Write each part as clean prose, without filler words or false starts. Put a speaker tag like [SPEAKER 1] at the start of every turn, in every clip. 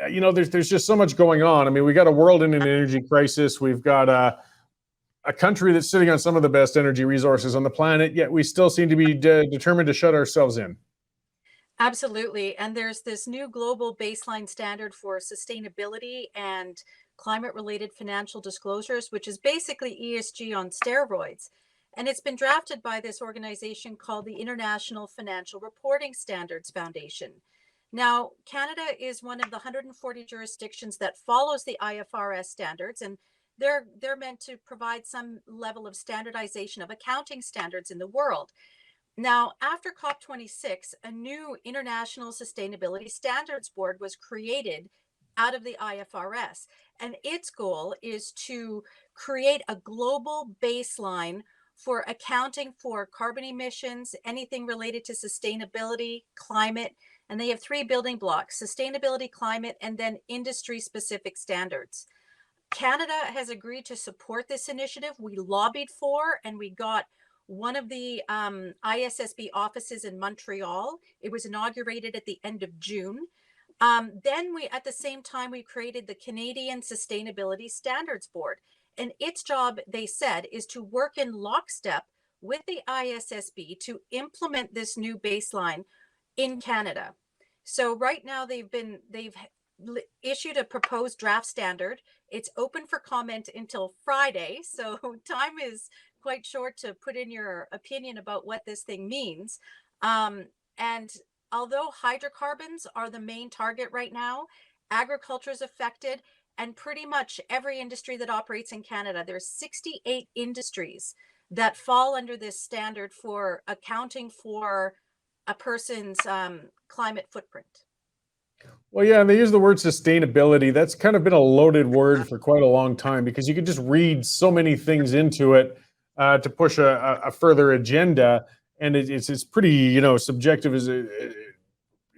[SPEAKER 1] there's just so much going on. I mean, we got a world in an energy crisis. We've got a country that's sitting on some of the best energy resources on the planet, yet we still seem to be determined to shut ourselves in.
[SPEAKER 2] Absolutely. And there's this new global baseline standard for sustainability and climate related financial disclosures, which is basically ESG on steroids. And it's been drafted by this organization called the International Financial Reporting Standards Foundation. Now, Canada is one of the 140 jurisdictions that follows the IFRS standards, and they're meant to provide some level of standardization of accounting standards in the world. Now, after COP26, a new International Sustainability Standards Board was created out of the IFRS, and its goal is to create a global baseline for accounting for carbon emissions, anything related to sustainability, climate, and they have three building blocks: sustainability, climate, and then industry specific standards. Canada has agreed to support this initiative. We lobbied for, and we got one of the ISSB offices in Montreal. It was inaugurated at the end of June. Then at the same time, we created the Canadian Sustainability Standards Board. And its job, they said, is to work in lockstep with the ISSB to implement this new baseline in Canada. So right now they've issued a proposed draft standard. It's open for comment until Friday. So time is quite short to put in your opinion about what this thing means. And although hydrocarbons are the main target right now, agriculture is affected, and pretty much every industry that operates in Canada. There's 68 industries that fall under this standard for accounting for a person's climate footprint.
[SPEAKER 1] Well, yeah, and they use the word sustainability. That's kind of been a loaded word for quite a long time because you could just read so many things into it to push a further agenda, and it's pretty subjective as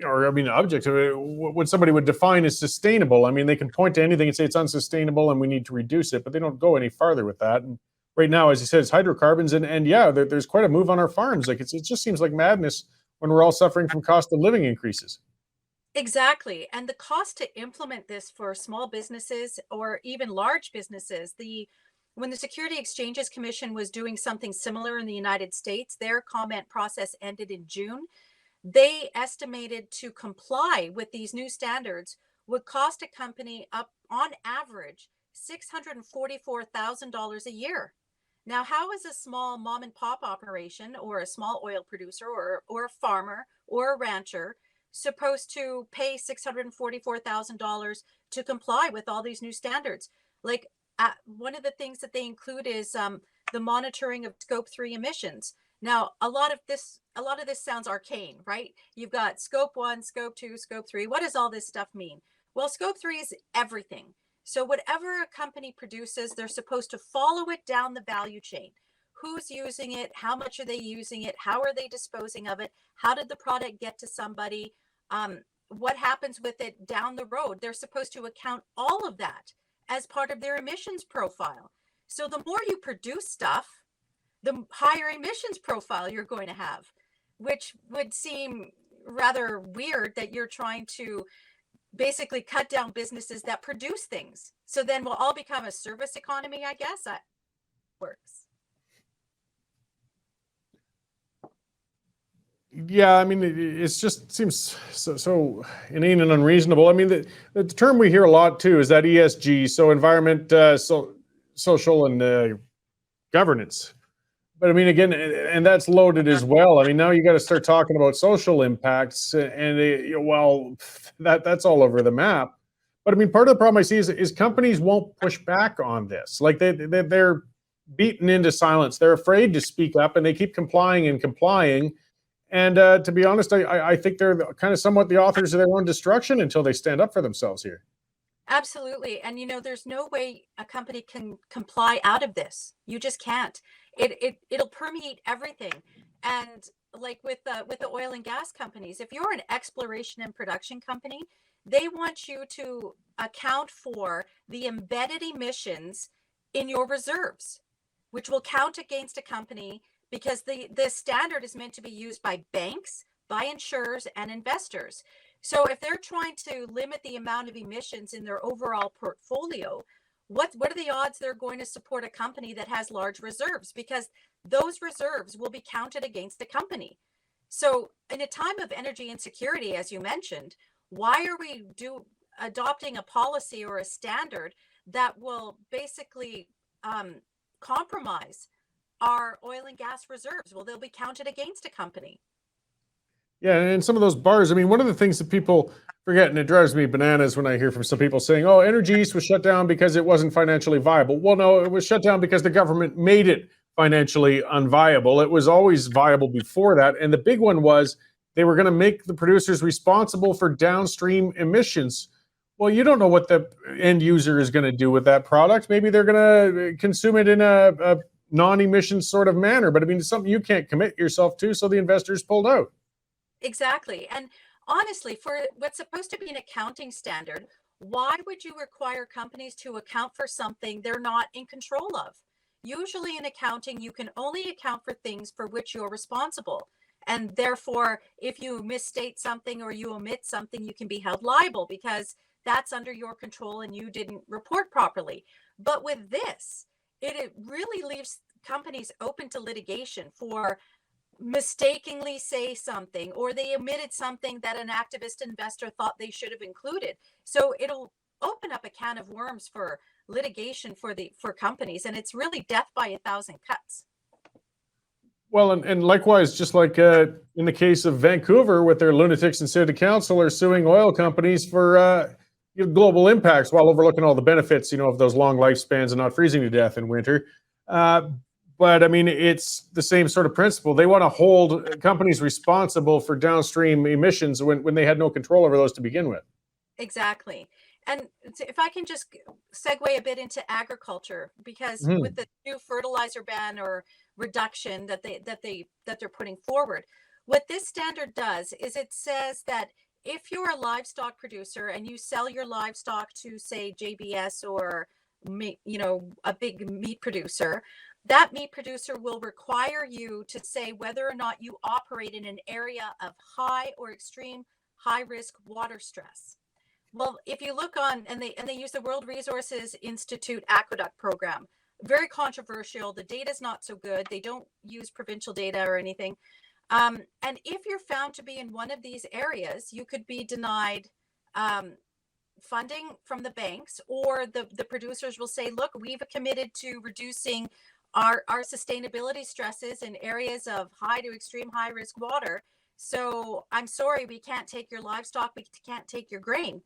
[SPEAKER 1] or I mean objective. What somebody would define as sustainable. I mean, they can point to anything and say it's unsustainable and we need to reduce it, but they don't go any farther with that. And right now, as you said, it's hydrocarbons, and yeah, there's quite a move on our farms. Like it just seems like madness when we're all suffering from cost of living increases.
[SPEAKER 2] Exactly. And the cost to implement this for small businesses or even large businesses, when the Security Exchanges Commission was doing something similar in the United States, their comment process ended in June. They estimated to comply with these new standards would cost a company up on average $644,000 a year. Now, how is a small mom and pop operation or a small oil producer or a farmer or a rancher supposed to pay $644,000 to comply with all these new standards? Like one of the things that they include is the monitoring of scope 3 emissions. Now, a lot of this sounds arcane, right? You've got scope 1, scope 2, scope 3. What does all this stuff mean? Well, scope 3 is everything. So whatever a company produces, they're supposed to follow it down the value chain. Who's using it? How much are they using it? How are they disposing of it? How did the product get to somebody? What happens with it down the road? They're supposed to account all of that as part of their emissions profile. So the more you produce stuff, the higher emissions profile you're going to have, which would seem rather weird that you're trying to basically cut down businesses that produce things. So then we'll all become a service economy, I guess. That works.
[SPEAKER 1] Yeah, I mean, it just seems so inane and unreasonable. I mean, the term we hear a lot too is that ESG, so environment, social, and governance. But I mean, again, and that's loaded as well. I mean, now you got to start talking about social impacts, and well, that's all over the map. But I mean, part of the problem I see is companies won't push back on this. Like they're beaten into silence. They're afraid to speak up, and they keep complying and complying. And to be honest, I think they're kind of somewhat the authors of their own destruction until they stand up for themselves here.
[SPEAKER 2] Absolutely. And there's no way a company can comply out of this. You just can't. It'll permeate everything. And like with the oil and gas companies, if you're an exploration and production company, they want you to account for the embedded emissions in your reserves, which will count against a company, because the standard is meant to be used by banks, by insurers, and investors. So if they're trying to limit the amount of emissions in their overall portfolio, what are the odds they're going to support a company that has large reserves? Because those reserves will be counted against the company. So in a time of energy insecurity, as you mentioned, why are we adopting a policy or a standard that will basically um, compromise our oil and gas reserves? Well, they'll be counted against a company.
[SPEAKER 1] Yeah, and some of those bars, I mean, one of the things that people forget, and it drives me bananas when I hear from some people saying, oh, Energy East was shut down because it wasn't financially viable. Well, no, it was shut down because the government made it financially unviable. It was always viable before that. And the big one was they were going to make the producers responsible for downstream emissions. Well, you don't know what the end user is going to do with that product. Maybe they're going to consume it in a non-emission sort of manner. But I mean, it's something you can't commit yourself to. So the investors pulled out.
[SPEAKER 2] Exactly. And honestly, for what's supposed to be an accounting standard, why would you require companies to account for something they're not in control of? Usually in accounting, you can only account for things for which you're responsible. And therefore, if you misstate something or you omit something, you can be held liable because that's under your control and you didn't report properly. But with this, it really leaves companies open to litigation for mistakenly say something, or they omitted something that an activist investor thought they should have included. So it'll open up a can of worms for litigation for companies, and it's really death by a thousand cuts.
[SPEAKER 1] Well, and likewise, just like in the case of Vancouver with their lunatics and city council are suing oil companies for global impacts while overlooking all the benefits, of those long lifespans and not freezing to death in winter. Uh, but I mean, it's the same sort of principle. They want to hold companies responsible for downstream emissions when they had no control over those to begin with.
[SPEAKER 2] Exactly. And if I can just segue a bit into agriculture, because with
[SPEAKER 1] Mhm.
[SPEAKER 2] the new fertilizer ban or reduction that they're putting forward, what this standard does is it says that if you're a livestock producer and you sell your livestock to, say, JBS or a big meat producer, that meat producer will require you to say whether or not you operate in an area of high or extreme high risk water stress. Well, if you look on, and they use the World Resources Institute aqueduct program, very controversial. The data is not so good. They don't use provincial data or anything. And if you're found to be in one of these areas, you could be denied um, funding from the banks, or the producers will say, look, we've committed to reducing our sustainability stresses in areas of high to extreme high risk water. So I'm sorry, we can't take your livestock, we can't take your grain.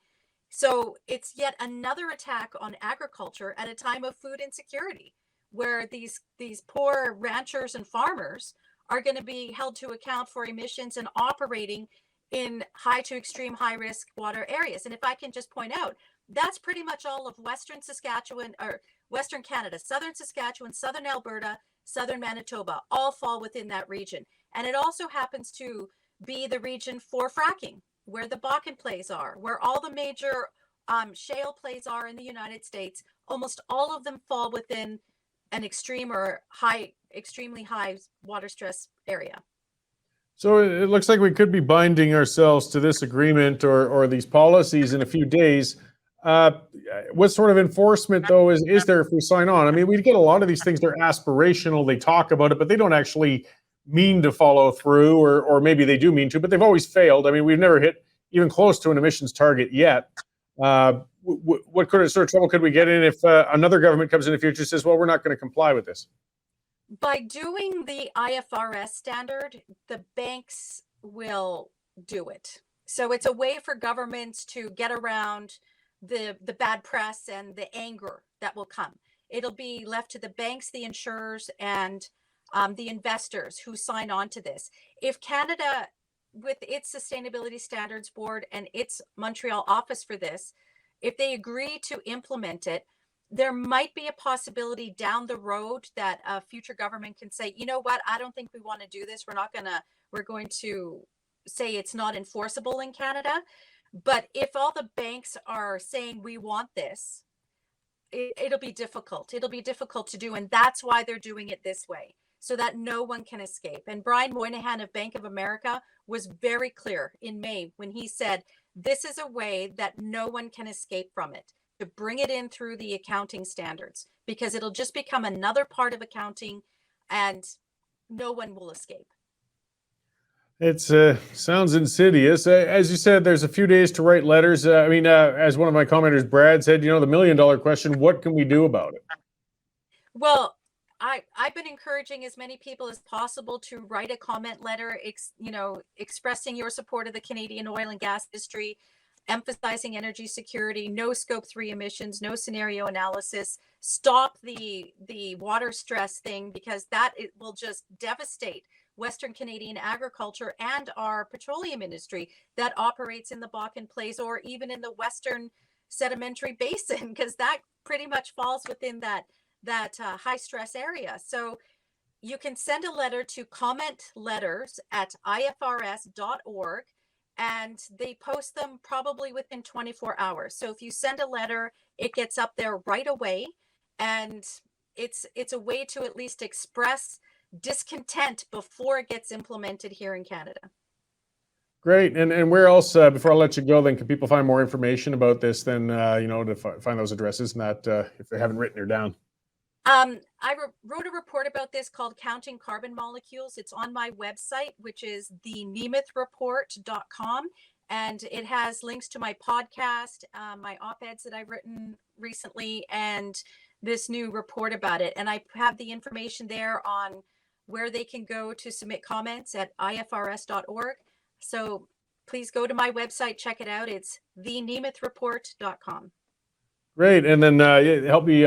[SPEAKER 2] So it's yet another attack on agriculture at a time of food insecurity, where these poor ranchers and farmers are going to be held to account for emissions and operating in high to extreme high risk water areas. And if I can just point out, that's pretty much all of Western Saskatchewan, or Western Canada, Southern Saskatchewan, Southern Alberta, Southern Manitoba, all fall within that region. And it also happens to be the region for fracking, where the Bakken plays are, where all the major shale plays are in the United States. Almost all of them fall within an extreme or extremely high water stress area.
[SPEAKER 1] So it looks like we could be binding ourselves to this agreement or these policies in a few days. Uh, what sort of enforcement, though, is there if we sign on? I mean, we get a lot of these things, they're aspirational, they talk about it, but they don't actually mean to follow through, or maybe they do mean to, but they've always failed. I mean, we've never hit even close to an emissions target yet. What sort of trouble could we get in if another government comes in the future and says, well, we're not going to comply with this?
[SPEAKER 2] By doing the IFRS standard, the banks will do it. So it's a way for governments to get around the bad press and the anger that will come. It'll be left to the banks, the insurers, and the investors who sign on to this. If Canada, with its Sustainability Standards Board and its Montreal office for this, if they agree to implement it, there might be a possibility down the road that a future government can say, you know what, I don't think we want to do this. We're going to say it's not enforceable in Canada. But if all the banks are saying we want this, it'll be difficult. It'll be difficult to do. And that's why they're doing it this way, so that no one can escape. And Brian Moynihan of Bank of America was very clear in May when he said this is a way that no one can escape from it, to bring it in through the accounting standards, because it'll just become another part of accounting and no one will escape.
[SPEAKER 1] It's sounds insidious. As you said, there's a few days to write letters. I mean, as one of my commenters, Brad, said, the $1 million question: what can we do about it?
[SPEAKER 2] Well, I've been encouraging as many people as possible to write a comment letter, expressing your support of the Canadian oil and gas industry, emphasizing energy security, no scope 3 emissions, no scenario analysis, stop the water stress thing, because it will just devastate Western Canadian agriculture and our petroleum industry that operates in the Bakken Plains or even in the Western Sedimentary Basin, because that pretty much falls within that high stress area. So you can send a letter to commentletters@ifrs.org, and they post them probably within 24 hours. So if you send a letter, it gets up there right away, and it's a way to at least express discontent before it gets implemented here in Canada.
[SPEAKER 1] Great. And where else, before I let you go, then can people find more information about this? Then to find those addresses and that if they haven't written her down.
[SPEAKER 2] I wrote a report about this called Counting Carbon Molecules. It's on my website, which is thenemethreport.com. And it has links to my podcast, my op-eds that I've written recently, and this new report about it. And I have the information there on where they can go to submit comments at ifrs.org. So please go to my website, check it out. It's thenemethreport.com.
[SPEAKER 1] Great. And then help me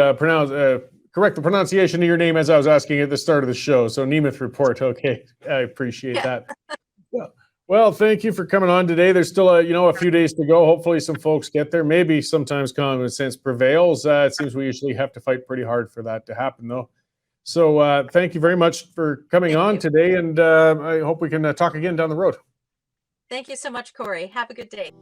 [SPEAKER 1] correct the pronunciation of your name, as I was asking at the start of the show. So Nemeth Report. Okay. I appreciate that. Well, thank you for coming on today. There's still a few days to go. Hopefully some folks get there. Maybe sometimes common sense prevails. It seems we usually have to fight pretty hard for that to happen, though. So thank you very much for coming on today. And I hope we can talk again down the road.
[SPEAKER 2] Thank you so much, Corey. Have a good day.